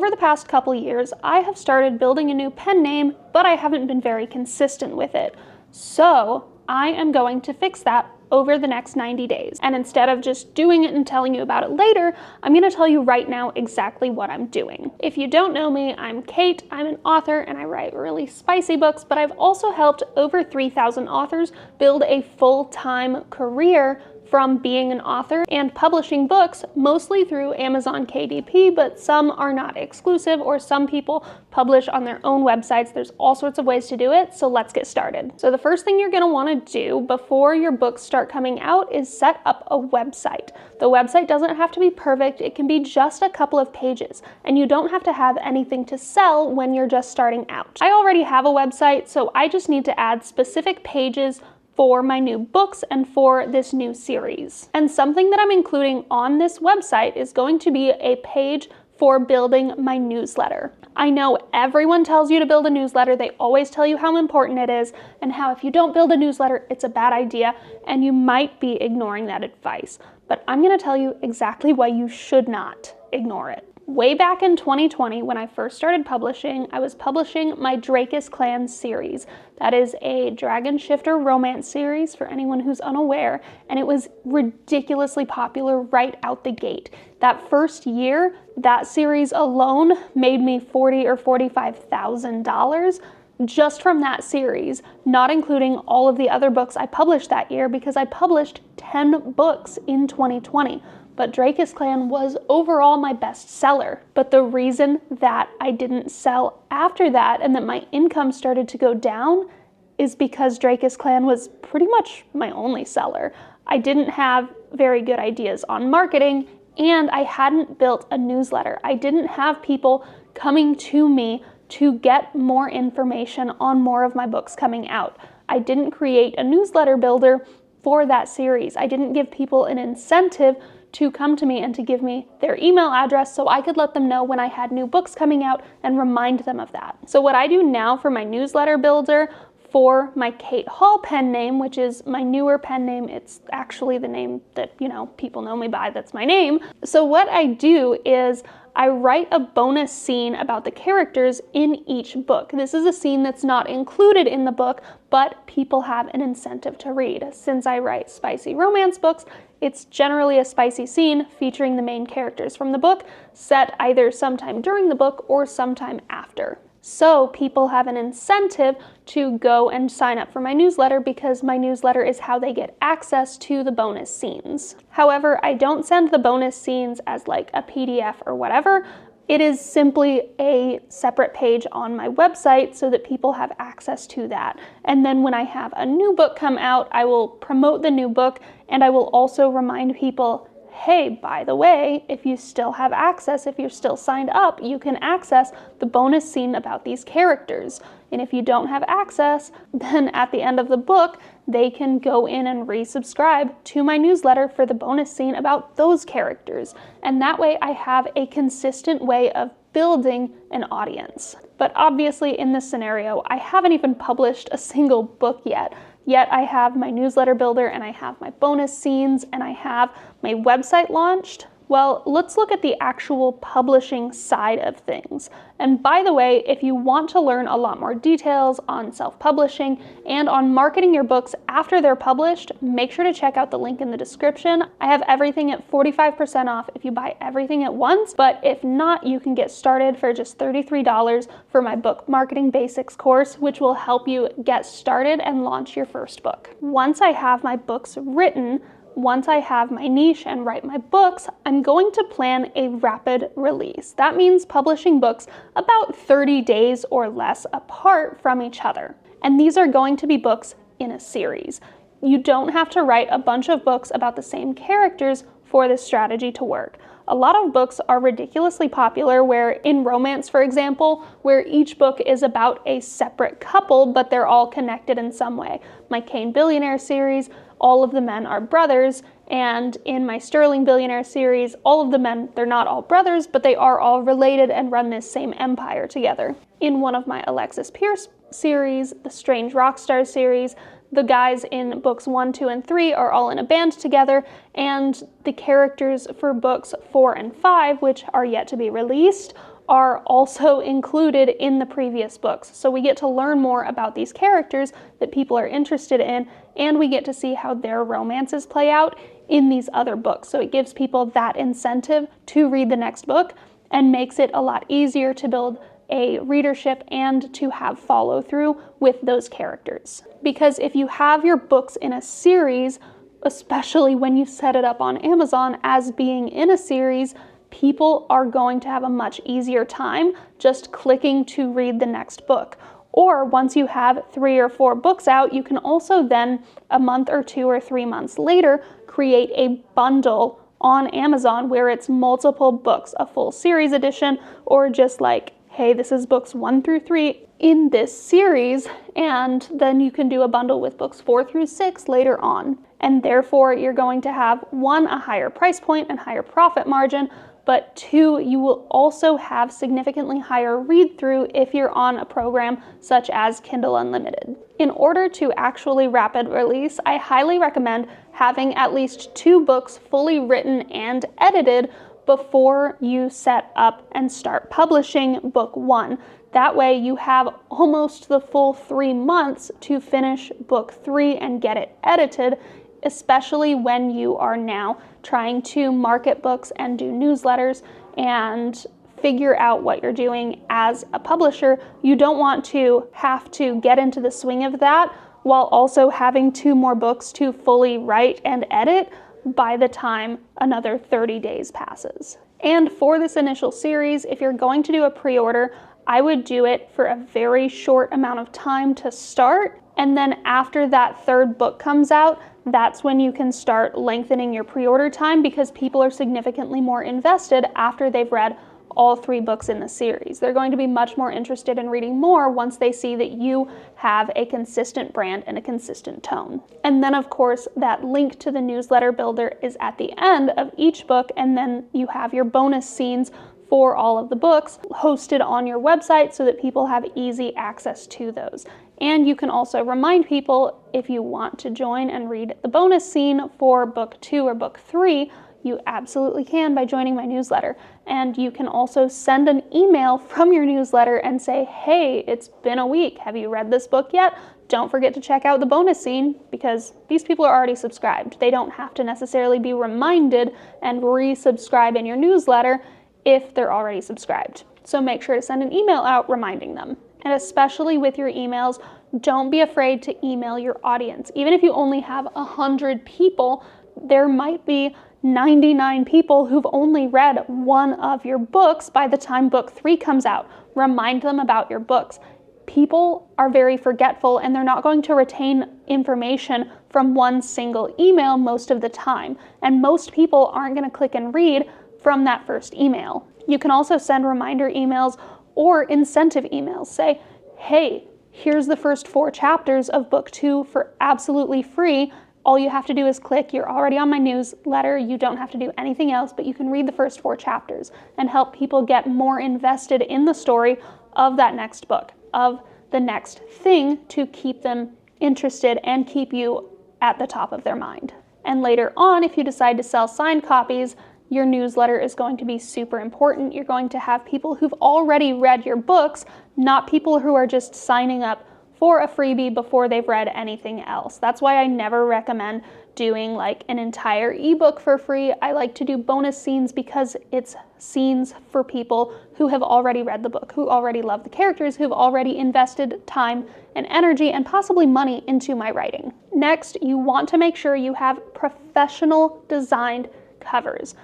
over the past couple years, I have started building a new pen name, but I haven't been very consistent with it. So I am going to fix that over the next 90 days. And instead of just doing it and telling you about it later, I'm gonna tell you right now exactly what I'm doing. If you don't know me, I'm Kate, I'm an author, and I write really spicy books, but I've also helped over 3,000 authors build a full-time career from being an author and publishing books, mostly through Amazon KDP, but some are not exclusive, or some people publish on their own websites. There's all sorts of ways to do it, so let's get started. So the first thing you're gonna wanna do before your books start coming out is set up a website. The website doesn't have to be perfect, it can be just a couple of pages, and you don't have to have anything to sell when you're just starting out. I already have a website, so I just need to add specific pages for my new books and for this new series. And something that I'm including on this website is going to be a page for building my newsletter. I know everyone tells you to build a newsletter. They always tell you how important it is and how if you don't build a newsletter, it's a bad idea, and you might be ignoring that advice. But I'm gonna tell you exactly why you should not ignore it. Way back in 2020, when I first started publishing, I was publishing my Drakus Clan series. That is a Dragon Shifter romance series for anyone who's unaware, and it was ridiculously popular right out the gate. That first year, that series alone made me $40,000 or $45,000 just from that series, not including all of the other books I published that year, because I published 10 books in 2020. But Drakus Clan was overall my best seller. But the reason that I didn't sell after that and that my income started to go down is because Drakus Clan was pretty much my only seller. I didn't have very good ideas on marketing, and I hadn't built a newsletter. I didn't have people coming to me to get more information on more of my books coming out. I didn't create a newsletter builder for that series. I didn't give people an incentive to come to me and to give me their email address so I could let them know when I had new books coming out and remind them of that. So what I do now for my newsletter builder for my Kate Hall pen name, which is my newer pen name, it's actually the name that, people know me by, that's my name. So what I do is I write a bonus scene about the characters in each book. This is a scene that's not included in the book, but people have an incentive to read. Since I write spicy romance books, it's generally a spicy scene featuring the main characters from the book, set either sometime during the book or sometime after. So people have an incentive to go and sign up for my newsletter, because my newsletter is how they get access to the bonus scenes. However, I don't send the bonus scenes as like a PDF or whatever. It is simply a separate page on my website so that people have access to that. And then when I have a new book come out, I will promote the new book, and I will also remind people, hey, by the way, if you still have access, if you're still signed up, you can access the bonus scene about these characters. And if you don't have access, then at the end of the book, they can go in and resubscribe to my newsletter for the bonus scene about those characters. And that way I have a consistent way of building an audience. But obviously in this scenario, I haven't even published a single book yet. Yet I have my newsletter builder, and I have my bonus scenes, and I have my website launched. Well, let's look at the actual publishing side of things. And by the way, if you want to learn a lot more details on self-publishing and on marketing your books after they're published, make sure to check out the link in the description. I have everything at 45% off if you buy everything at once, but if not, you can get started for just $33 for my book marketing basics course, which will help you get started and launch your first book. Once I have my books written, once I have my niche and write my books, I'm going to plan a rapid release. That means publishing books about 30 days or less apart from each other. And these are going to be books in a series. You don't have to write a bunch of books about the same characters for this strategy to work. A lot of books are ridiculously popular, where in romance, for example, where each book is about a separate couple, but they're all connected in some way. My Kane Billionaire series, all of the men are brothers, and in my Sterling Billionaire series, all of the men, they're not all brothers, but they are all related and run this same empire together. In one of my Alexis Pierce series, the Strange Rockstar series, the guys in books 1, 2, and 3 are all in a band together, and the characters for books 4 and 5, which are yet to be released, are also included in the previous books. So we get to learn more about these characters that people are interested in, and we get to see how their romances play out in these other books. So it gives people that incentive to read the next book and makes it a lot easier to build a readership and to have follow through with those characters. Because if you have your books in a series, especially when you set it up on Amazon as being in a series, people are going to have a much easier time just clicking to read the next book. Or once you have 3 or 4 books out, you can also then, a month or 2 or 3 months later, create a bundle on Amazon where it's multiple books, a full series edition, or just like, hey, this is books 1 through 3 in this series, and then you can do a bundle with books 4 through 6 later on. And therefore, you're going to have 1, a higher price point and higher profit margin, but 2, you will also have significantly higher read-through if you're on a program such as Kindle Unlimited. In order to actually rapid release, I highly recommend having at least 2 books fully written and edited before you set up and start publishing book 1. That way you have almost the full 3 months to finish book 3 and get it edited, especially when you are now trying to market books and do newsletters and figure out what you're doing as a publisher. You don't want to have to get into the swing of that while also having 2 more books to fully write and edit by the time another 30 days passes. And for this initial series, if you're going to do a pre-order, I would do it for a very short amount of time to start. And then after that 3rd book comes out, that's when you can start lengthening your pre-order time, because people are significantly more invested after they've read all 3 books in the series. They're going to be much more interested in reading more once they see that you have a consistent brand and a consistent tone. And then of course, that link to the newsletter builder is at the end of each book, and then you have your bonus scenes for all of the books hosted on your website so that people have easy access to those. And you can also remind people, if you want to join and read the bonus scene for book 2 or book 3, you absolutely can by joining my newsletter. And you can also send an email from your newsletter and say, hey, it's been a week. Have you read this book yet? Don't forget to check out the bonus scene, because these people are already subscribed. They don't have to necessarily be reminded and resubscribe in your newsletter if they're already subscribed. So make sure to send an email out reminding them. And especially with your emails, don't be afraid to email your audience. Even if you only have 100 people, there might be 99 people who've only read 1 of your books by the time book 3 comes out. Remind them about your books. People are very forgetful, and they're not going to retain information from 1 single email most of the time. And most people aren't going to click and read from that first email. You can also send reminder emails or incentive emails. Say, hey, here's the first 4 chapters of book 2 for absolutely free. All you have to do is click. You're already on my newsletter. You don't have to do anything else, but you can read the first 4 chapters and help people get more invested in the story of that next book, of the next thing, to keep them interested and keep you at the top of their mind. And later on, if you decide to sell signed copies, your newsletter is going to be super important. You're going to have people who've already read your books, not people who are just signing up for a freebie before they've read anything else. That's why I never recommend doing like an entire ebook for free. I like to do bonus scenes because it's scenes for people who have already read the book, who already love the characters, who've already invested time and energy and possibly money into my writing. Next, you want to make sure you have professional designed covers.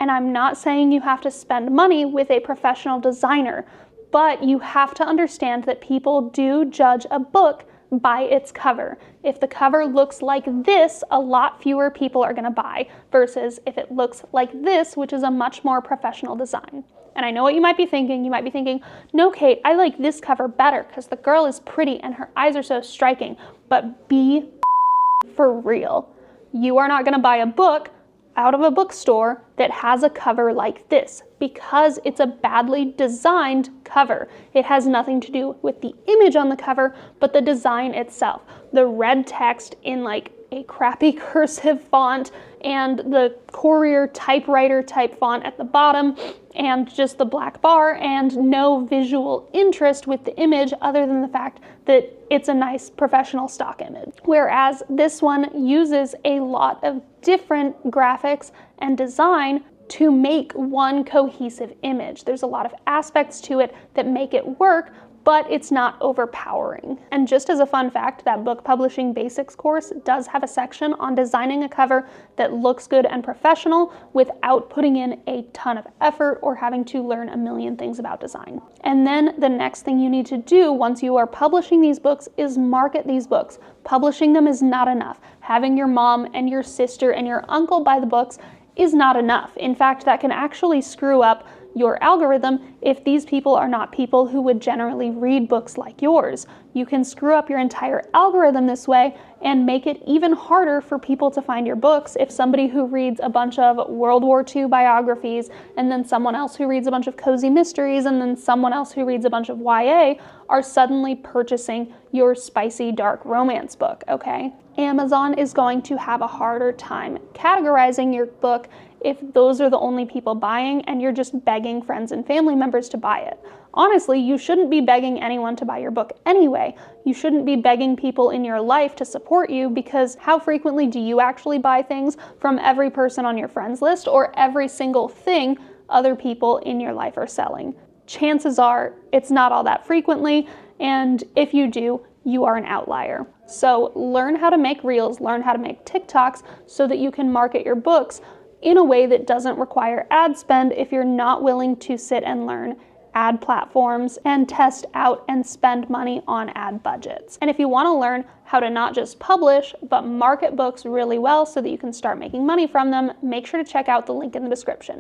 And I'm not saying you have to spend money with a professional designer, but you have to understand that people do judge a book by its cover. If the cover looks like this, a lot fewer people are going to buy, versus if it looks like this, which is a much more professional design. And I know what you might be thinking. You might be thinking, no, Kate, I like this cover better because the girl is pretty and her eyes are so striking. But be for real. You are not going to buy a book out of a bookstore that has a cover like this, because it's a badly designed cover. It has nothing to do with the image on the cover, but the design itself. The red text in like a crappy cursive font and the Courier typewriter type font at the bottom and just the black bar and no visual interest with the image other than the fact that it's a nice professional stock image. Whereas this one uses a lot of different graphics and design to make one cohesive image. There's a lot of aspects to it that make it work, but it's not overpowering. And just as a fun fact, that book publishing basics course does have a section on designing a cover that looks good and professional without putting in a ton of effort or having to learn a million things about design. And then the next thing you need to do once you are publishing these books is market these books. Publishing them is not enough. Having your mom and your sister and your uncle buy the books is not enough. In fact, that can actually screw up your algorithm if these people are not people who would generally read books like yours. You can screw up your entire algorithm this way and make it even harder for people to find your books if somebody who reads a bunch of World War II biographies and then someone else who reads a bunch of cozy mysteries and then someone else who reads a bunch of YA are suddenly purchasing your spicy dark romance book, okay? Amazon is going to have a harder time categorizing your book if those are the only people buying and you're just begging friends and family members to buy it. Honestly, you shouldn't be begging anyone to buy your book anyway. You shouldn't be begging people in your life to support you, because how frequently do you actually buy things from every person on your friends list or every single thing other people in your life are selling? Chances are it's not all that frequently, and if you do, you are an outlier. So learn how to make reels, learn how to make TikToks so that you can market your books in a way that doesn't require ad spend if you're not willing to sit and learn ad platforms and test out and spend money on ad budgets. And if you want to learn how to not just publish, but market books really well so that you can start making money from them, make sure to check out the link in the description.